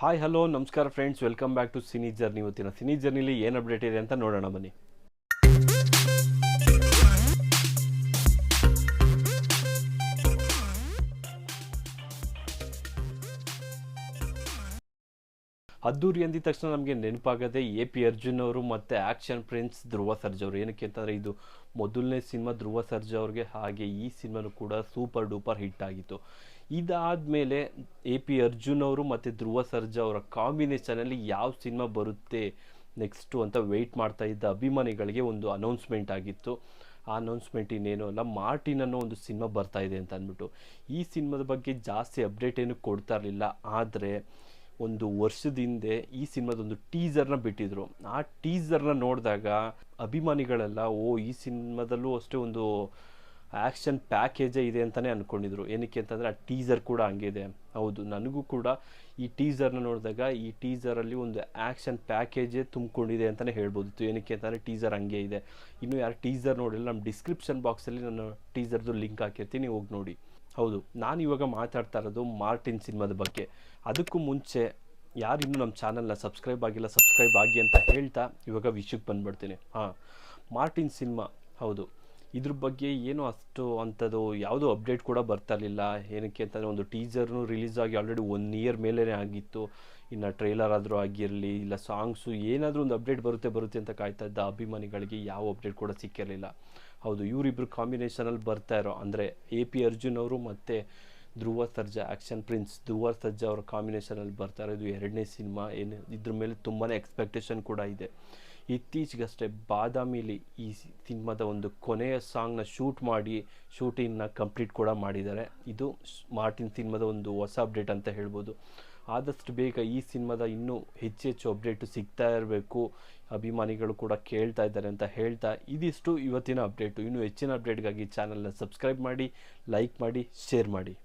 Hi hello ನಮಸ್ಕಾರ friends, welcome back to cine journey. ಇವತ್ತಿನ cine ಜರ್ನಿಲಿ ಏನು ಅಪ್ಡೇಟ್ ಇದೆ ಅಂತ ನೋಡೋಣ ಬನ್ನಿ. ಅದ್ದೂರಿ ಅಂದಿದ ತಕ್ಷಣ ನಮಗೆ ನೆನಪಾಗದೆ AP ಅರ್ಜುನ್ ಅವರು ಮತ್ತು ಆ್ಯಕ್ಷನ್ ಪ್ರಿನ್ಸ್ ಧ್ರುವ ಸರ್ಜಾ ಅವರು. ಏನಕ್ಕೆ ಅಂತಂದರೆ ಇದು ಮೊದಲನೇ ಸಿನಿಮಾ ಧ್ರುವ ಸರ್ಜಾ ಅವ್ರಿಗೆ, ಹಾಗೆ ಈ ಸಿನಿಮಾನು ಕೂಡ ಸೂಪರ್ ಡೂಪರ್ ಹಿಟ್ ಆಗಿತ್ತು. ಇದಾದಮೇಲೆ AP ಅರ್ಜುನ್ ಅವರು ಮತ್ತು ಧ್ರುವ ಸರ್ಜಾ ಅವರ ಕಾಂಬಿನೇಷನಲ್ಲಿ ಯಾವ ಸಿನಿಮಾ ಬರುತ್ತೆ ನೆಕ್ಸ್ಟು ಅಂತ ವೆಯ್ಟ್ ಮಾಡ್ತಾ ಇದ್ದ ಅಭಿಮಾನಿಗಳಿಗೆ ಒಂದು ಅನೌನ್ಸ್ಮೆಂಟ್ ಆಗಿತ್ತು. ಆ ಅನೌನ್ಸ್ಮೆಂಟ್ ಇನ್ನೇನು ಅಲ್ಲ, ಮಾರ್ಟಿನ್ ಅನ್ನೋ ಒಂದು ಸಿನಿಮಾ ಬರ್ತಾ ಇದೆ ಅಂತ ಅಂದ್ಬಿಟ್ಟು. ಈ ಸಿನಿಮಾದ ಬಗ್ಗೆ ಜಾಸ್ತಿ ಅಪ್ಡೇಟ್ ಏನು ಕೊಡ್ತಾ ಇರಲಿಲ್ಲ, ಆದರೆ ಒಂದು ವರ್ಷದ ಹಿಂದೆ ಈ ಸಿನಿಮಾದೊಂದು ಟೀಸರ್ನ ಬಿಟ್ಟಿದ್ರು. ಆ ಟೀಸರ್ನ ನೋಡಿದಾಗ ಅಭಿಮಾನಿಗಳೆಲ್ಲ ಈ ಸಿನಿಮಾದಲ್ಲೂ ಅಷ್ಟೇ ಒಂದು ಆ್ಯಕ್ಷನ್ ಪ್ಯಾಕೇಜೇ ಇದೆ ಅಂತಲೇ ಅಂದ್ಕೊಂಡಿದ್ರು. ಏನಕ್ಕೆ ಅಂತಂದರೆ ಆ ಟೀಸರ್ ಕೂಡ ಹಂಗೆ ಇದೆ. ಹೌದು, ನನಗೂ ಕೂಡ ಈ ಟೀಸರ್ನ ನೋಡಿದಾಗ ಈ ಟೀಸರಲ್ಲಿ ಒಂದು ಆ್ಯಕ್ಷನ್ ಪ್ಯಾಕೇಜೇ ತುಂಬಿಕೊಂಡಿದೆ ಅಂತಲೇ ಹೇಳ್ಬೋದಿತ್ತು. ಏನಕ್ಕೆ ಅಂತಂದರೆ ಟೀಸರ್ ಹಂಗೆ ಇದೆ. ಇನ್ನು ಯಾರು ಟೀಸರ್ ನೋಡಿಲ್ಲ, ನಮ್ಮ ಡಿಸ್ಕ್ರಿಪ್ಷನ್ ಬಾಕ್ಸಲ್ಲಿ ನಾನು ಟೀಸರ್ದು ಲಿಂಕ್ ಹಾಕಿರ್ತೀನಿ, ಹೋಗಿ ನೋಡಿ. ಹೌದು, ನಾನು ಇವಾಗ ಮಾತಾಡ್ತಾ ಇರೋದು ಮಾರ್ಟಿನ್ ಸಿನಿಮಾದ ಬಗ್ಗೆ. ಅದಕ್ಕೂ ಮುಂಚೆ ಯಾರಿನ್ನೂ ನಮ್ಮ ಚಾನಲ್ನ ಸಬ್ಸ್ಕ್ರೈಬ್ ಆಗಿಲ್ಲ, ಸಬ್ಸ್ಕ್ರೈಬ್ ಆಗಿ ಅಂತ ಹೇಳ್ತಾ ಇವಾಗ ವಿಷಯಕ್ಕೆ ಬಂದುಬಿಡ್ತೀನಿ. ಮಾರ್ಟಿನ್ ಸಿನಿಮಾ, ಹೌದು, ಇದ್ರ ಬಗ್ಗೆ ಏನೂ ಅಷ್ಟು ಅಂಥದ್ದು ಯಾವುದೋ ಅಪ್ಡೇಟ್ ಕೂಡ ಬರ್ತಾ ಇರಲಿಲ್ಲ. ಏನಕ್ಕೆ ಅಂತಂದರೆ ಒಂದು ಟೀಸರ್ನು ರಿಲೀಸ್ ಆಗಿ ಆಲ್ರೆಡಿ 1 ಇಯರ್ ಮೇಲೇ ಆಗಿತ್ತು. ಇನ್ನು ಟ್ರೈಲರ್ ಆದರೂ ಆಗಿರಲಿ, ಇಲ್ಲ ಸಾಂಗ್ಸು, ಏನಾದರೂ ಒಂದು ಅಪ್ಡೇಟ್ ಬರುತ್ತೆ ಅಂತ ಕಾಯ್ತಾ ಇದ್ದ ಅಭಿಮಾನಿಗಳಿಗೆ ಯಾವ ಅಪ್ಡೇಟ್ ಕೂಡ ಸಿಕ್ಕಿರಲಿಲ್ಲ. ಹೌದು, ಇವರಿಬ್ಬರು ಕಾಂಬಿನೇಷನಲ್ಲಿ ಬರ್ತಾ ಇರೋ ಅಂದರೆ AP ಅರ್ಜುನ್ ಅವರು ಮತ್ತು ಧ್ರುವ ಸರ್ಜಾ, ಆ್ಯಕ್ಷನ್ ಪ್ರಿನ್ಸ್ ಧ್ರುವ ಸರ್ಜಾ ಅವರ ಕಾಂಬಿನೇಷನಲ್ಲಿ ಬರ್ತಾ ಇರೋದು 2ನೇ ಸಿನಿಮಾ. ಏನು ಇದ್ರ ಮೇಲೆ ತುಂಬಾ ಎಕ್ಸ್ಪೆಕ್ಟೇಷನ್ ಕೂಡ ಇದೆ. ಇತ್ತೀಚೆಗಷ್ಟೇ ಬಾದಾಮಿಲಿ ಈ ಸಿನಿಮಾದ ಒಂದು ಕೊನೆಯ ಸಾಂಗ್ನ ಶೂಟಿಂಗ್ನ ಕಂಪ್ಲೀಟ್ ಕೂಡ ಮಾಡಿದ್ದಾರೆ. ಇದು ಮಾರ್ಟಿನ್ ಸಿನಿಮಾದ ಒಂದು ಹೊಸ ಅಪ್ಡೇಟ್ ಅಂತ ಹೇಳ್ಬೋದು. ಆದಷ್ಟು ಬೇಗ ಈ ಸಿನಿಮಾದ ಇನ್ನೂ ಹೆಚ್ಚು ಅಪ್ಡೇಟು ಸಿಗ್ತಾ ಇರಬೇಕು, ಅಭಿಮಾನಿಗಳು ಕೂಡ ಕೇಳ್ತಾ ಇದ್ದಾರೆ ಅಂತ ಹೇಳ್ತಾ ಇದಿಷ್ಟು ಇವತ್ತಿನ ಅಪ್ಡೇಟು. ಇನ್ನೂ ಹೆಚ್ಚಿನ ಅಪ್ಡೇಟ್ಗಾಗಿ ಚಾನಲ್ನ ಸಬ್ಸ್ಕ್ರೈಬ್ ಮಾಡಿ, ಲೈಕ್ ಮಾಡಿ, ಶೇರ್ ಮಾಡಿ.